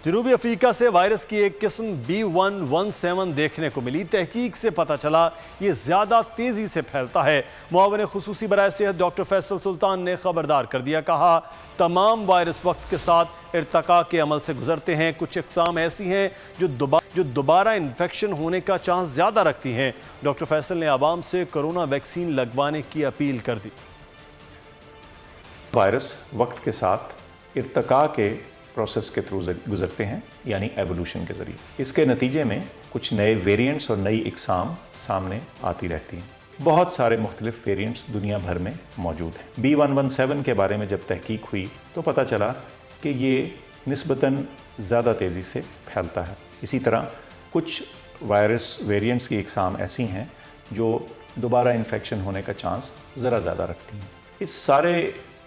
जनूबी अफ्रीका से वायरस की एक किस्म B117 देखने को मिली। तहकीक से पता चला ये ज्यादा तेजी से फैलता है। मुआविन खुसूसी बराए सेहत डॉक्टर फैसल सुल्तान ने खबरदार कर दिया। कहा, तमाम वायरस वक्त के साथ इर्तका के अमल से गुजरते हैं। कुछ अक़साम ऐसी हैं जो दोबारा इन्फेक्शन होने का चांस ज्यादा रखती हैं। डॉक्टर फैसल ने आवाम से कोरोना वैक्सीन लगवाने की अपील कर दी। वायरस वक्त के साथ इर्तका के प्रोसेस के थ्रू गुजरते हैं, यानी एवोल्यूशन के ज़रिए। इसके नतीजे में कुछ नए वेरिएंट्स और नई इकसाम सामने आती रहती हैं। बहुत सारे मुख्तलिफ वेरिएंट्स दुनिया भर में मौजूद हैं। B117 के बारे में जब तहकीक हुई तो पता चला कि ये निस्बतन ज़्यादा तेज़ी से फैलता है। इसी तरह कुछ वायरस वेरिएंट्स की इकसाम ऐसी हैं जो दोबारा इन्फेक्शन होने का चांस ज़रा ज़्यादा रखती हैं। इस सारे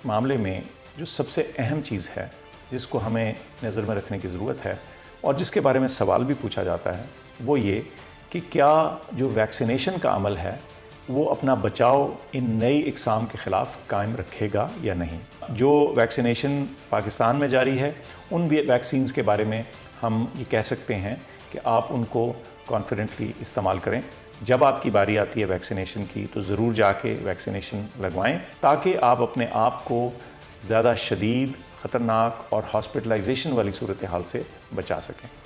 मामले में जो सबसे अहम चीज़ है जिसको हमें नज़र में रखने की ज़रूरत है और जिसके बारे में सवाल भी पूछा जाता है, वो ये कि क्या जो वैक्सीनेशन का अमल है वो अपना बचाव इन नई इकसाम के ख़िलाफ़ कायम रखेगा या नहीं। जो वैक्सीनेशन पाकिस्तान में जारी है, उन वैक्सीन्स के बारे में हम ये कह सकते हैं कि आप उनको कॉन्फिडेंटली इस्तेमाल करें। जब आपकी बारी आती है वैक्सीनेशन की तो ज़रूर जाके वैक्सीनेशन लगवाएं, ताकि आप अपने आप को ज़्यादा शदीद, ख़तरनाक और हॉस्पिटलाइजेशन वाली सूरत हाल से बचा सकें।